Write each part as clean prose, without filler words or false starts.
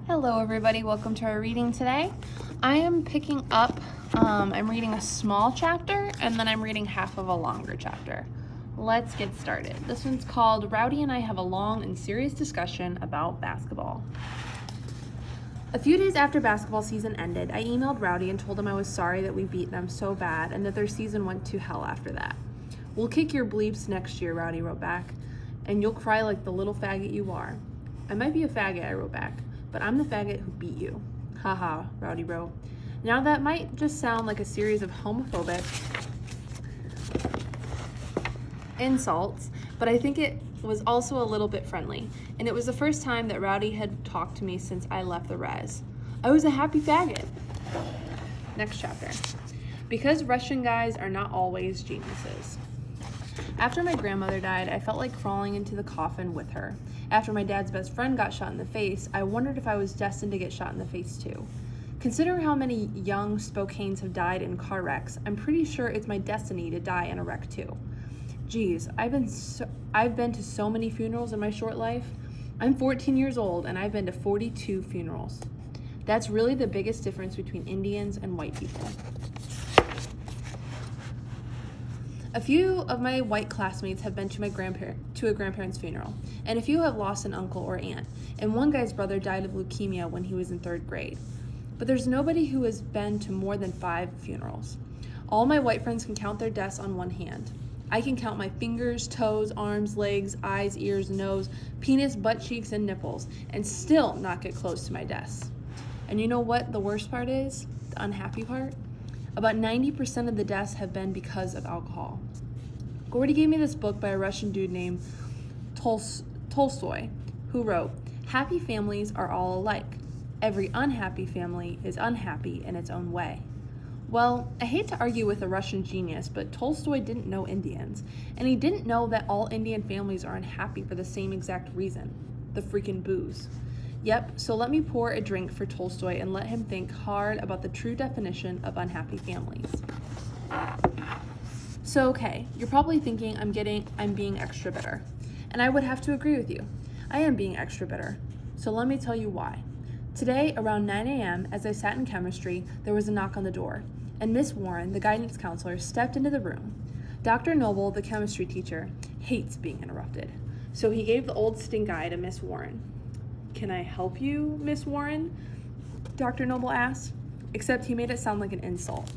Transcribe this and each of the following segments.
Hello everybody, welcome to our reading today. I am picking up, I'm reading a small chapter and then I'm reading half of a longer chapter. Let's get started. This one's called Rowdy and I Have a Long and Serious Discussion About Basketball. A few days after basketball season ended, I emailed Rowdy and told him I was sorry that we beat them so bad and that their season went to hell after that. "We'll kick your bleeps next year," Rowdy wrote back, "and you'll cry like the little faggot you are." "I might be a faggot," I wrote back, "but I'm the faggot who beat you." Haha, Rowdy wrote. Now that might just sound like a series of homophobic insults, but I think it was also a little bit friendly, and it was the first time that Rowdy had talked to me since I left the res. I was a happy faggot. Next chapter. Because Russian guys are not always geniuses. After my grandmother died, I felt like crawling into the coffin with her. After my dad's best friend got shot in the face, I wondered if I was destined to get shot in the face too. Considering how many young Spokanes have died in car wrecks, I'm pretty sure it's my destiny to die in a wreck too. Geez, I've been to so many funerals in my short life. I'm 14 years old and I've been to 42 funerals. That's really the biggest difference between Indians and white people. A few of my white classmates have been to a grandparent's funeral, and a few have lost an uncle or aunt, and one guy's brother died of leukemia when he was in 3rd grade. But there's nobody who has been to more than 5 funerals. All my white friends can count their deaths on one hand. I can count my fingers, toes, arms, legs, eyes, ears, nose, penis, butt cheeks, and nipples, and still not get close to my deaths. And you know what the worst part is? The unhappy part? About 90% of the deaths have been because of alcohol. Gordy gave me this book by a Russian dude named Tolstoy, who wrote, "Happy families are all alike. Every unhappy family is unhappy in its own way." Well, I hate to argue with a Russian genius, but Tolstoy didn't know Indians, and he didn't know that all Indian families are unhappy for the same exact reason, the freaking booze. Yep, so let me pour a drink for Tolstoy and let him think hard about the true definition of unhappy families. So okay, you're probably thinking I'm being extra bitter. And I would have to agree with you. I am being extra bitter. So let me tell you why. Today, around 9 a.m., as I sat in chemistry, there was a knock on the door, and Miss Warren, the guidance counselor, stepped into the room. Dr. Noble, the chemistry teacher, hates being interrupted. So he gave the old stink eye to Miss Warren. "Can I help you, Miss Warren?" Dr. Noble asked, except he made it sound like an insult.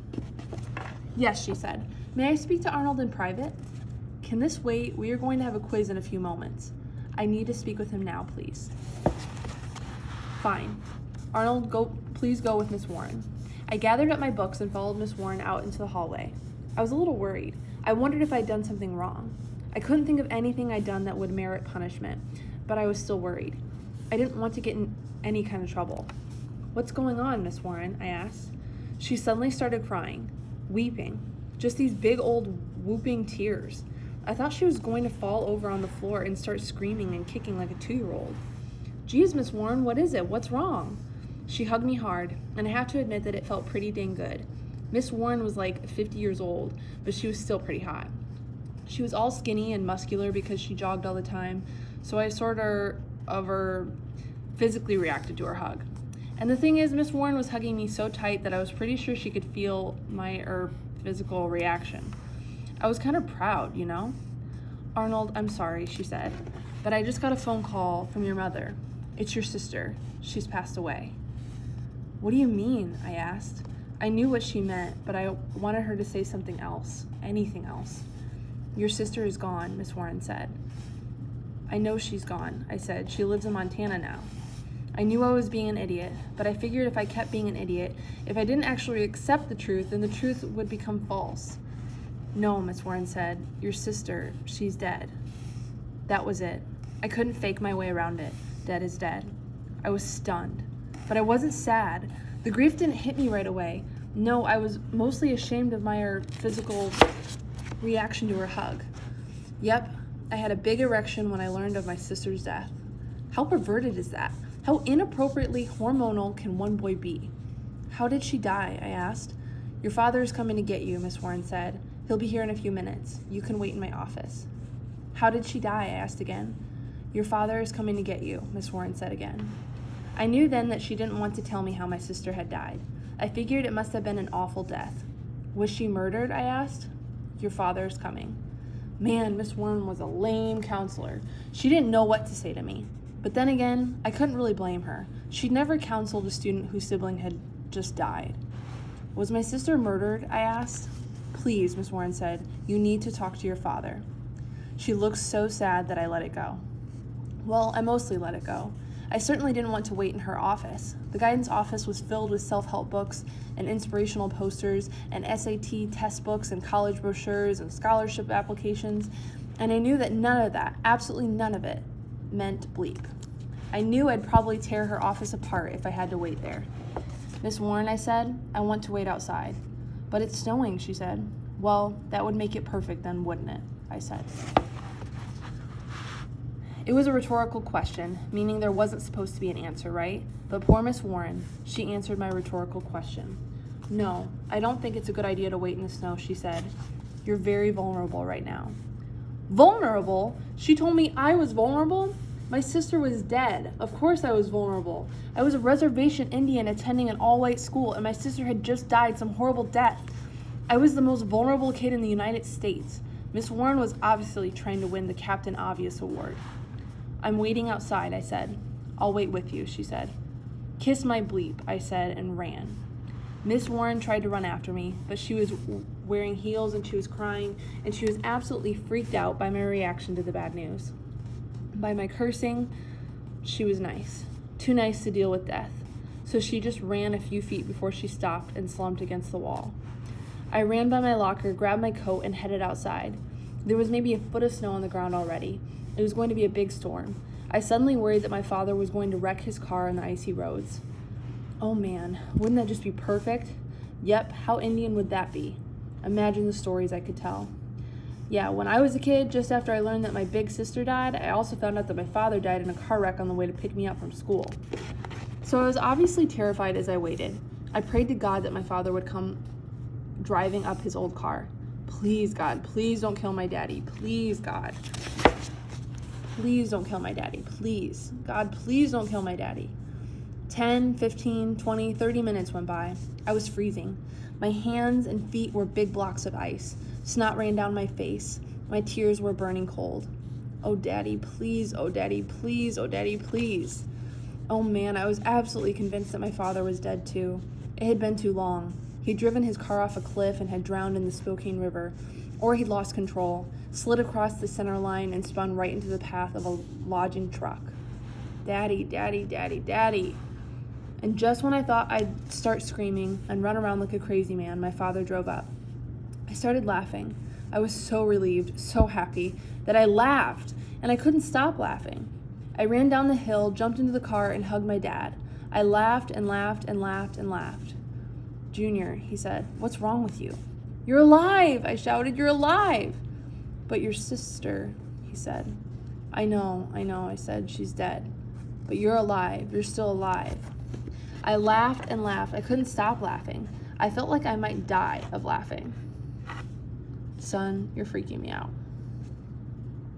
"Yes," she said. "May I speak to Arnold in private?" "Can this wait? We are going to have a quiz in a few moments." "I need to speak with him now, please." "Fine. Arnold, please go with Miss Warren." I gathered up my books and followed Miss Warren out into the hallway. I was a little worried. I wondered if I'd done something wrong. I couldn't think of anything I'd done that would merit punishment, but I was still worried. I didn't want to get in any kind of trouble. "What's going on, Miss Warren?" I asked. She suddenly started crying, weeping, just these big old whooping tears. I thought she was going to fall over on the floor and start screaming and kicking like a 2-year-old. "Geez, Miss Warren, what is it? What's wrong?" She hugged me hard, and I have to admit that it felt pretty dang good. Miss Warren was like 50 years old, but she was still pretty hot. She was all skinny and muscular because she jogged all the time, so I sort of physically reacted to her hug. And the thing is, Miss Warren was hugging me so tight that I was pretty sure she could feel my physical reaction. I was kind of proud, you know? "Arnold, I'm sorry," she said, "but I just got a phone call from your mother. It's your sister. She's passed away." "What do you mean?" I asked. I knew what she meant, but I wanted her to say something else, anything else. "Your sister is gone," Miss Warren said. "I know she's gone," I said. "She lives in Montana now." I knew I was being an idiot, but I figured if I kept being an idiot, if I didn't actually accept the truth, then the truth would become false. "No," Miss Warren said. "Your sister, she's dead." That was it. I couldn't fake my way around it. Dead is dead. I was stunned. But I wasn't sad. The grief didn't hit me right away. No, I was mostly ashamed of my physical reaction to her hug. Yep, I had a big erection when I learned of my sister's death. How perverted is that? How inappropriately hormonal can one boy be? "How did she die?" I asked. "Your father is coming to get you," Miss Warren said. "He'll be here in a few minutes. You can wait in my office." "How did she die?" I asked again. "Your father is coming to get you," Miss Warren said again. I knew then that she didn't want to tell me how my sister had died. I figured it must have been an awful death. Was she murdered? I asked. Your father is coming. Man, Miss Warren was a lame counselor. She didn't know what to say to me. But then again, I couldn't really blame her. She'd never counseled a student whose sibling had just died. Was my sister murdered? I asked. Please, Miss Warren said, you need to talk to your father. She looked so sad that I let it go. Well, I mostly let it go. I certainly didn't want to wait in her office. The guidance office was filled with self-help books and inspirational posters and SAT test books and college brochures and scholarship applications, and I knew that none of that, absolutely none of it, meant bleep. I knew I'd probably tear her office apart if I had to wait there. Miss Warren, I said, I want to wait outside. But it's snowing, she said. Well, that would make it perfect then, wouldn't it? I said. It was a rhetorical question, meaning there wasn't supposed to be an answer, right? But poor Miss Warren, she answered my rhetorical question. No, I don't think it's a good idea to wait in the snow, she said. You're very vulnerable right now. Vulnerable? She told me I was vulnerable? My sister was dead. Of course I was vulnerable. I was a reservation Indian attending an all-white school, and my sister had just died some horrible death. I was the most vulnerable kid in the United States. Miss Warren was obviously trying to win the Captain Obvious award. I'm waiting outside, I said. I'll wait with you, she said. Kiss my bleep, I said, and ran. Miss Warren tried to run after me, but she was wearing heels and she was crying, and she was absolutely freaked out by my reaction to the bad news. By my cursing, she was nice. Too nice to deal with death. So she just ran a few feet before she stopped and slumped against the wall. I ran by my locker, grabbed my coat, and headed outside. There was maybe a foot of snow on the ground already. It was going to be a big storm. I suddenly worried that my father was going to wreck his car on the icy roads. Oh man, wouldn't that just be perfect? Yep, how Indian would that be? Imagine the stories I could tell. Yeah, when I was a kid, just after I learned that my big sister died, I also found out that my father died in a car wreck on the way to pick me up from school. So I was obviously terrified as I waited. I prayed to God that my father would come driving up his old car. Please, God, please don't kill my daddy. Please, God. Please don't kill my daddy. Please. God, please don't kill my daddy. 10, 15, 20, 30 minutes went by. I was freezing. My hands and feet were big blocks of ice. Snot ran down my face. My tears were burning cold. Oh, Daddy, please. Oh, Daddy, please. Oh, Daddy, please. Oh, man, I was absolutely convinced that my father was dead, too. It had been too long. He'd driven his car off a cliff and had drowned in the Spokane River. Or he'd lost control, slid across the center line, and spun right into the path of a lodging truck. Daddy, Daddy, Daddy, Daddy. And just when I thought I'd start screaming and run around like a crazy man, my father drove up. I started laughing. I was so relieved, so happy, that I laughed, and I couldn't stop laughing. I ran down the hill, jumped into the car, and hugged my dad. I laughed and laughed and laughed and laughed. Junior, he said, what's wrong with you? You're alive, I shouted, you're alive. But your sister, he said. I know, I said, she's dead. But you're alive, you're still alive. I laughed and laughed. I couldn't stop laughing. I felt like I might die of laughing. Son, you're freaking me out.